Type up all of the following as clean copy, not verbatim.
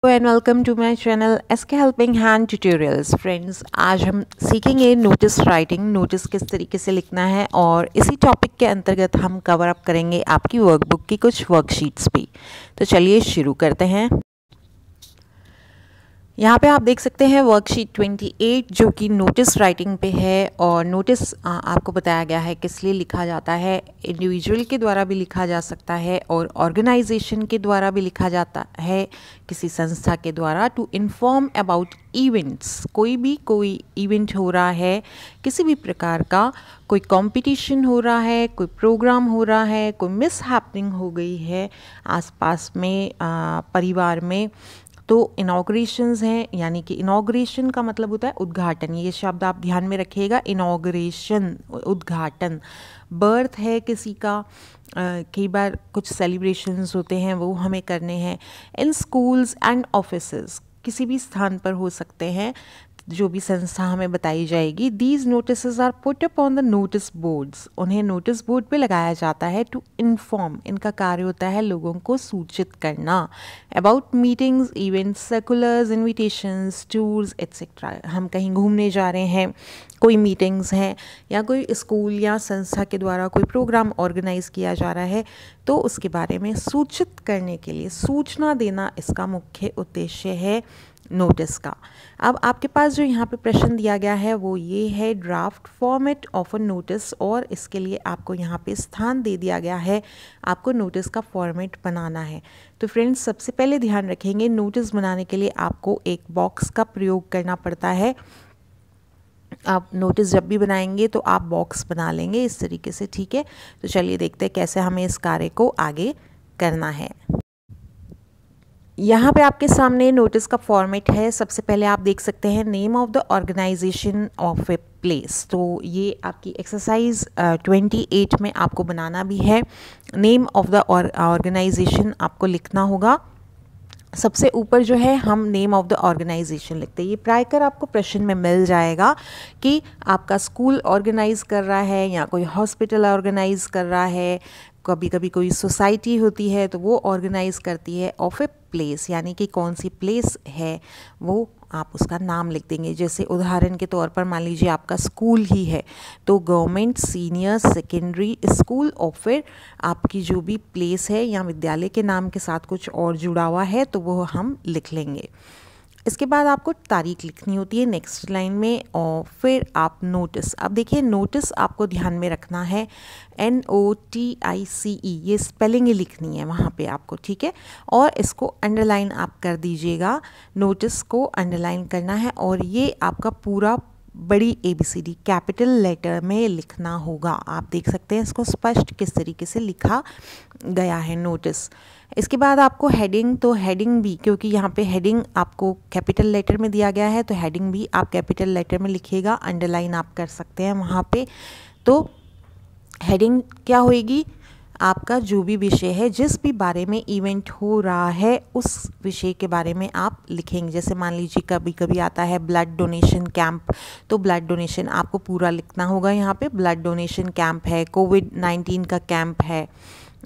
And welcome to my channel S K helping hand tutorials. Friends, आज हम सीखेंगे notice writing, notice किस तरीके से लिखना है, और इसी टॉपिक के अंतर्गत हम कवर अप करेंगे आपकी वर्कबुक की कुछ वर्कशीट्स भी। तो चलिए शुरू करते हैं। यहाँ पे आप देख सकते हैं वर्कशीट 28 जो कि नोटिस राइटिंग पे है। और नोटिस आपको बताया गया है किस लिए लिखा जाता है। इंडिविजुअल के द्वारा भी लिखा जा सकता है और ऑर्गेनाइजेशन के द्वारा भी लिखा जाता है, किसी संस्था के द्वारा, टू इन्फॉर्म अबाउट इवेंट्स। कोई इवेंट हो रहा है, किसी भी प्रकार का, कोई कंपटीशन हो रहा है, कोई प्रोग्राम हो रहा है, कोई मिस हैपनिंग हो गई है आसपास में, परिवार में, तो इनॉग्रेशंस हैं। यानी कि इनॉग्रेशन का मतलब होता है उद्घाटन। ये शब्द आप ध्यान में रखिएगा, इनॉग्रेशन, उद्घाटन। बर्थ है किसी का, कई बार कुछ सेलिब्रेशंस होते हैं वो हमें करने हैं। इन स्कूल्स एंड ऑफिसेस, किसी भी स्थान पर हो सकते हैं, जो भी संस्था हमें बताई जाएगी। These notice are put up on the notice boards, उन्हें नोटिस बोर्ड पे लगाया जाता है। टू इन्फॉर्म, इनका कार्य होता है लोगों को सूचित करना। About meetings, events, circulars, invitations, tours etcetera. हम कहीं घूमने जा रहे हैं, कोई मीटिंग्स हैं, या कोई स्कूल या संस्था के द्वारा कोई प्रोग्राम ऑर्गेनाइज किया जा रहा है, तो उसके बारे में सूचित करने के लिए, सूचना देना इसका मुख्य उद्देश्य है नोटिस का। अब आपके पास जो यहाँ पे प्रश्न दिया गया है वो ये है, draft format of a notice. और इसके लिए आपको यहाँ पे स्थान दे दिया गया है, आपको नोटिस का फॉर्मेट बनाना है। तो फ्रेंड्स, सबसे पहले ध्यान रखेंगे, नोटिस बनाने के लिए आपको एक बॉक्स का प्रयोग करना पड़ता है। आप नोटिस जब भी बनाएंगे तो आप बॉक्स बना लेंगे इस तरीके से, ठीक है। तो चलिए देखते हैं कैसे हमें इस कार्य को आगे करना है। यहाँ पे आपके सामने नोटिस का फॉर्मेट है। सबसे पहले आप देख सकते हैं name of the organisation of a place. तो ये आपकी एक्सरसाइज 28 में आपको बनाना भी है। नेम ऑफ द ऑर्गेनाइजेशन आपको लिखना होगा। सबसे ऊपर जो है हम नेम ऑफ द ऑर्गेनाइजेशन लिखते हैं। ये प्रायकर आपको प्रश्न में मिल जाएगा कि आपका स्कूल ऑर्गेनाइज कर रहा है या कोई हॉस्पिटल ऑर्गेनाइज कर रहा है, कभी कभी कोई सोसाइटी होती है तो वो ऑर्गेनाइज करती है। ऑफ ए प्लेस यानी कि कौन सी प्लेस है वो आप उसका नाम लिख देंगे। जैसे उदाहरण के तौर पर मान लीजिए आपका स्कूल ही है, तो गवर्नमेंट सीनियर सेकेंडरी स्कूल, और फिर आपकी जो भी प्लेस है या विद्यालय के नाम के साथ कुछ और जुड़ा हुआ है तो वो हम लिख लेंगे। इसके बाद आपको तारीख लिखनी होती है नेक्स्ट लाइन में, और फिर आप नोटिस। अब देखिए नोटिस आपको ध्यान में रखना है, NOTICE, ये स्पेलिंग ही लिखनी है वहाँ पे आपको, ठीक है। और इसको अंडरलाइन आप कर दीजिएगा, नोटिस को अंडरलाइन करना है, और ये आपका पूरा बड़ी ABCD कैपिटल लेटर में लिखना होगा। आप देख सकते हैं इसको स्पष्ट किस तरीके से लिखा गया है नोटिस। इसके बाद आपको हेडिंग, तो हेडिंग भी, क्योंकि यहाँ पे हेडिंग आपको कैपिटल लेटर में दिया गया है तो हेडिंग भी आप कैपिटल लेटर में लिखिएगा, अंडरलाइन आप कर सकते हैं वहाँ पे। तो हेडिंग क्या होएगी, आपका जो भी विषय है, जिस भी बारे में इवेंट हो रहा है उस विषय के बारे में आप लिखेंगे। जैसे मान लीजिए कभी कभी आता है ब्लड डोनेशन कैंप, तो ब्लड डोनेशन आपको पूरा लिखना होगा। यहाँ पे ब्लड डोनेशन कैंप है, कोविड-19 का कैंप है,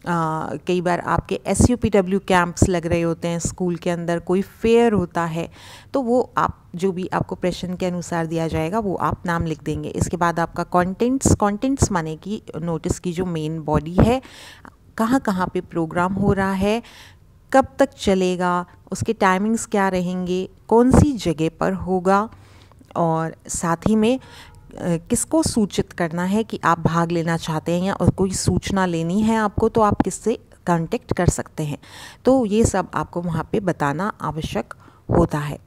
कई बार आपके SUPW कैंप्स लग रहे होते हैं स्कूल के अंदर, कोई फेयर होता है, तो वो आप जो भी आपको प्रश्न के अनुसार दिया जाएगा वो आप नाम लिख देंगे। इसके बाद आपका कंटेंट्स माने कि नोटिस की जो मेन बॉडी है, कहाँ कहाँ पे प्रोग्राम हो रहा है, कब तक चलेगा, उसके टाइमिंग्स क्या रहेंगे, कौन सी जगह पर होगा, और साथ ही में किसको सूचित करना है कि आप भाग लेना चाहते हैं या और कोई सूचना लेनी है आपको, तो आप किससे कांटेक्ट कर सकते हैं। तो ये सब आपको वहाँ पे बताना आवश्यक होता है।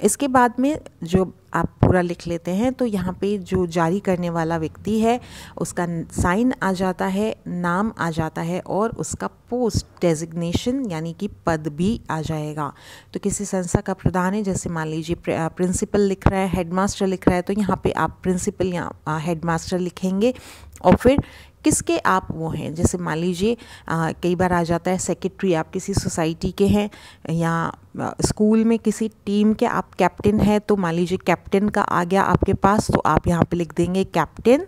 इसके बाद में जो आप पूरा लिख लेते हैं तो यहाँ पे जो जारी करने वाला व्यक्ति है उसका साइन आ जाता है, नाम आ जाता है, और उसका पोस्ट डेजिग्नेशन यानी कि पद भी आ जाएगा। तो किसी संस्था का प्रधान है, जैसे मान लीजिए प्रिंसिपल लिख रहा है, हेडमास्टर लिख रहा है, तो यहाँ पे आप प्रिंसिपल या हेडमास्टर लिखेंगे। और फिर किसके आप वो हैं, जैसे मान लीजिए कई बार आ जाता है सेक्रेटरी, आप किसी सोसाइटी के हैं, या स्कूल में किसी टीम के आप कैप्टन हैं, तो मान लीजिए कैप्टन का आ गया आपके पास, तो आप यहाँ पे लिख देंगे कैप्टन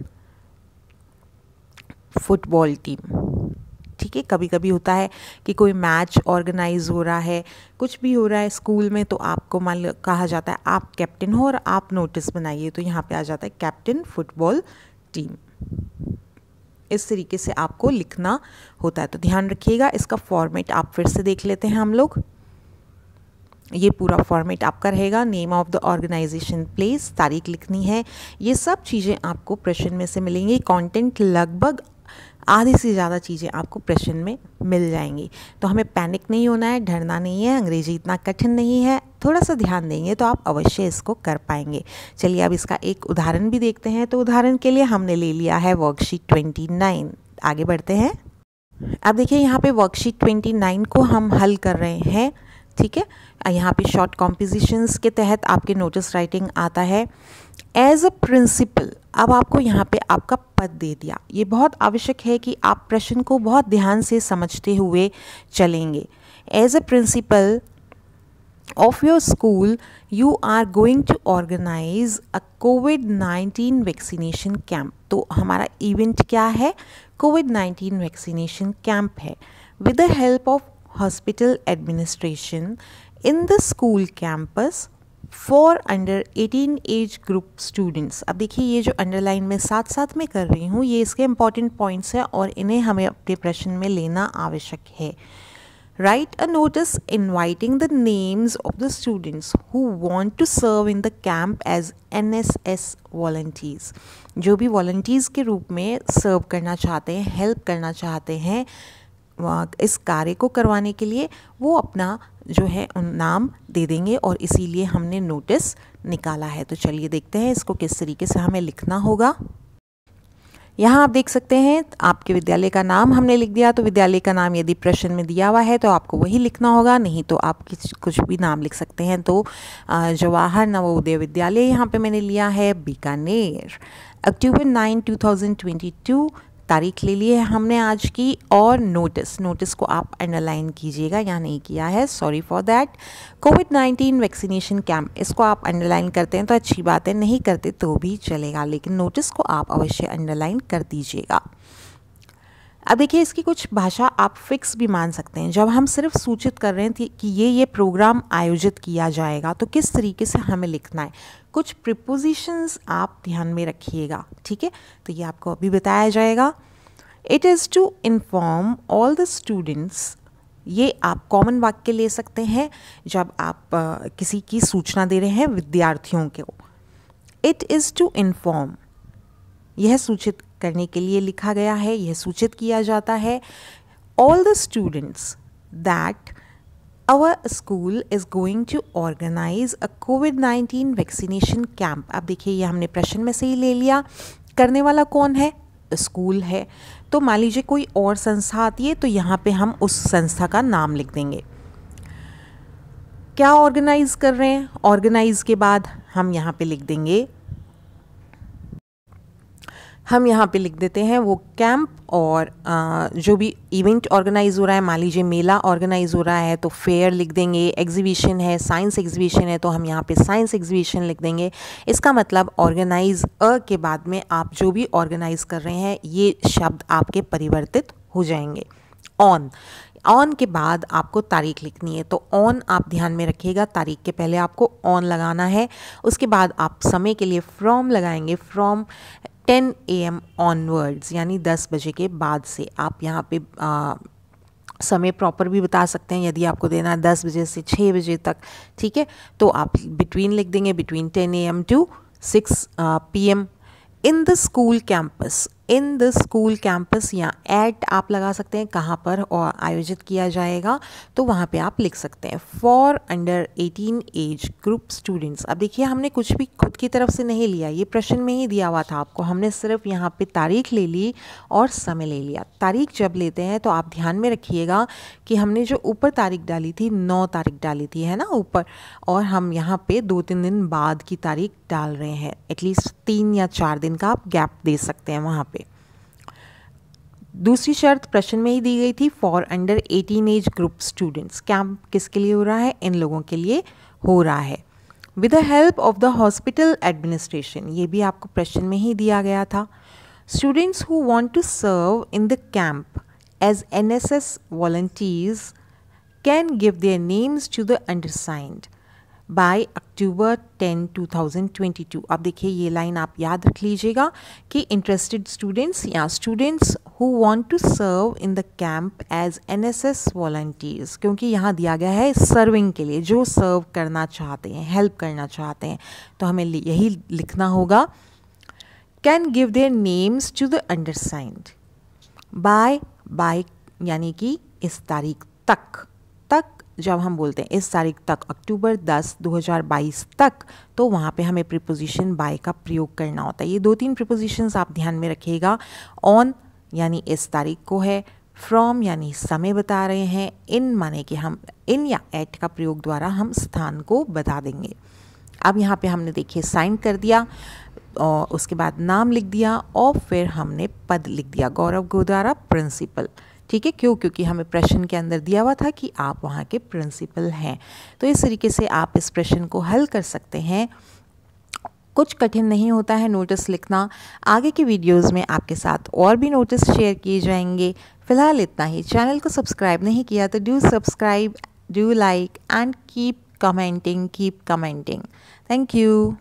फुटबॉल टीम। ठीक है। कभी कभी होता है कि कोई मैच ऑर्गेनाइज हो रहा है, कुछ भी हो रहा है स्कूल में, तो आपको मान लो कहा जाता है आप कैप्टन हो और आप नोटिस बनाइए, तो यहाँ पे आ जाता है कैप्टन फुटबॉल टीम। इस तरीके से आपको लिखना होता है, तो ध्यान रखिएगा। इसका फॉर्मेट आप फिर से देख लेते हैं हम लोग। ये पूरा फॉर्मेट आपका रहेगा। Name of the organisation, place, तारीख लिखनी है। ये सब चीज़ें आपको प्रश्न में से मिलेंगी। कंटेंट लगभग आधे से ज़्यादा चीज़ें आपको प्रश्न में मिल जाएंगी। तो हमें पैनिक नहीं होना है, डरना नहीं है। अंग्रेजी इतना कठिन नहीं है, थोड़ा सा ध्यान देंगे तो आप अवश्य इसको कर पाएंगे। चलिए अब इसका एक उदाहरण भी देखते हैं। तो उदाहरण के लिए हमने ले लिया है वर्कशीट 29। आगे बढ़ते हैं। अब देखिए यहाँ पे वर्कशीट 29 को हम हल कर रहे हैं, ठीक है। यहाँ पे शॉर्ट कॉम्पोजिशंस के तहत आपके नोटिस राइटिंग आता है। एज अ प्रिंसिपल, अब आपको यहाँ पे आपका पद दे दिया। ये बहुत आवश्यक है कि आप प्रश्न को बहुत ध्यान से समझते हुए चलेंगे। As a principal of your school, you are going to organize a COVID-19 vaccination camp। तो हमारा इवेंट क्या है? COVID-19 वैक्सीनेशन कैंप है। With the help of hospital administration in the school campus for under 18 age group students। अब देखिए ये जो underline में साथ साथ में कर रही हूँ, ये इसके इम्पॉर्टेंट पॉइंट्स हैं और इन्हें हमें अपने प्रश्न में लेना आवश्यक है। Write a notice inviting the names of the students who want to serve in the camp as NSS volunteers। जो भी volunteers के रूप में सर्व करना चाहते हैं, हेल्प करना चाहते हैं इस कार्य को करवाने के लिए, वो अपना जो है नाम दे देंगे और इसीलिए हमने नोटिस निकाला है। तो चलिए देखते हैं इसको किस तरीके से हमें लिखना होगा। यहाँ आप देख सकते हैं आपके विद्यालय का नाम हमने लिख दिया। तो विद्यालय का नाम यदि प्रश्न में दिया हुआ है तो आपको वही लिखना होगा, नहीं तो आप कुछ भी नाम लिख सकते हैं। तो जवाहर नवोदय विद्यालय यहाँ पे मैंने लिया है बीकानेर। अक्टूबर 9, 2022 तारीख ले ली है हमने आज की। और नोटिस को आप अंडरलाइन कीजिएगा, यहाँ नहीं किया है, sorry for that. COVID-19 vaccination camp, इसको आप अंडरलाइन करते हैं तो अच्छी बात है, नहीं करते तो भी चलेगा, लेकिन नोटिस को आप अवश्य अंडरलाइन कर दीजिएगा। अब देखिए इसकी कुछ भाषा आप फिक्स भी मान सकते हैं। जब हम सिर्फ सूचित कर रहे थे कि ये प्रोग्राम आयोजित किया जाएगा तो किस तरीके से हमें लिखना है, कुछ प्रीपोजिशंस आप ध्यान में रखिएगा, ठीक है। तो ये आपको अभी बताया जाएगा। It is to inform all the students, ये आप कॉमन वाक्य ले सकते हैं जब आप किसी की सूचना दे रहे हैं विद्यार्थियों को। इट इज़ टू इन्फॉर्म, यह सूचित करने के लिए लिखा गया है, यह सूचित किया जाता है। All the students that our school is going to organise a COVID-19 vaccination camp. अब देखिए ये हमने प्रश्न में से ही ले लिया, करने वाला कौन है? स्कूल है। तो मान लीजिए कोई और संस्था आती है तो यहाँ पे हम उस संस्था का नाम लिख देंगे। क्या ऑर्गेनाइज कर रहे हैं? ऑर्गेनाइज के बाद हम यहाँ पे लिख देंगे, हम यहाँ पे लिख देते हैं वो कैंप। और जो भी इवेंट ऑर्गेनाइज हो रहा है, मान लीजिए मेला ऑर्गेनाइज हो रहा है तो फेयर लिख देंगे। एग्जीबिशन है, साइंस एग्जीबिशन है तो हम यहाँ पे साइंस एग्जीबिशन लिख देंगे। इसका मतलब ऑर्गेनाइज के बाद में आप जो भी ऑर्गेनाइज कर रहे हैं ये शब्द आपके परिवर्तित हो जाएंगे। ऑन के बाद आपको तारीख लिखनी है, तो ऑन आप ध्यान में रखिएगा, तारीख के पहले आपको ऑन लगाना है। उसके बाद आप समय के लिए फ्रॉम लगाएंगे, फ्रॉम 10 AM ऑनवर्ड्स, यानी 10 बजे के बाद से। आप यहाँ पे समय प्रॉपर भी बता सकते हैं, यदि आपको देना है 10 बजे से 6 बजे तक, ठीक है, तो आप बिटवीन लिख देंगे, between 10 AM to 6 PM। In the school campus, in the school campus या एट आप लगा सकते हैं, कहाँ पर और आयोजित किया जाएगा तो वहाँ पे आप लिख सकते हैं। For under 18 age group students. अब देखिए हमने कुछ भी खुद की तरफ से नहीं लिया, ये प्रश्न में ही दिया हुआ था आपको। हमने सिर्फ यहाँ पे तारीख ले ली और समय ले लिया। तारीख जब लेते हैं तो आप ध्यान में रखिएगा कि हमने जो ऊपर तारीख डाली थी 9 तारीख डाली थी, है ना, ऊपर, और हम यहाँ पे 2-3 दिन बाद की तारीख डाल रहे हैं। एटलीस्ट 3 या 4 दिन का आप गैप दे सकते हैं वहाँ पे। दूसरी शर्त प्रश्न में ही दी गई थी, for under 18 age group students. Camp किसके लिए हो रहा है? इन लोगों के लिए हो रहा है। With the help of the hospital administration, ये भी आपको प्रश्न में ही दिया गया था। Students who want to serve in the camp as NSS volunteers can give their names to the undersigned by October 10, 2022। अब देखिए ये लाइन आप याद रख लीजिएगा कि इंटरेस्टेड स्टूडेंट्स या students who want to serve in the camp as NSS volunteers, क्योंकि यहाँ दिया गया है सर्विंग के लिए, जो सर्व करना चाहते हैं, हेल्प करना चाहते हैं, तो हमें यही लिखना होगा can give their names to the undersigned by यानी कि इस तारीख तक जब हम बोलते हैं इस तारीख तक, अक्टूबर 10, 2022 तक, तो वहाँ पे हमें प्रीपोजिशन बाय का प्रयोग करना होता है। ये 2-3 प्रीपोजिशंस आप ध्यान में रखिएगा। ऑन यानी इस तारीख को है, फ्रॉम यानी समय बता रहे हैं, इन माने कि हम इन या एट का प्रयोग द्वारा हम स्थान को बता देंगे। अब यहाँ पे हमने देखिए साइन कर दिया और उसके बाद नाम लिख दिया और फिर हमने पद लिख दिया, गौरव गोदारा प्रिंसिपल। ठीक है, क्योंकि हमें प्रश्न के अंदर दिया हुआ था कि आप वहाँ के प्रिंसिपल हैं। तो इस तरीके से आप इस प्रश्न को हल कर सकते हैं। कुछ कठिन नहीं होता है नोटिस लिखना। आगे के वीडियोस में आपके साथ और भी नोटिस शेयर किए जाएंगे। फिलहाल इतना ही। चैनल को सब्सक्राइब नहीं किया तो do subscribe, do like and keep commenting. Thank you.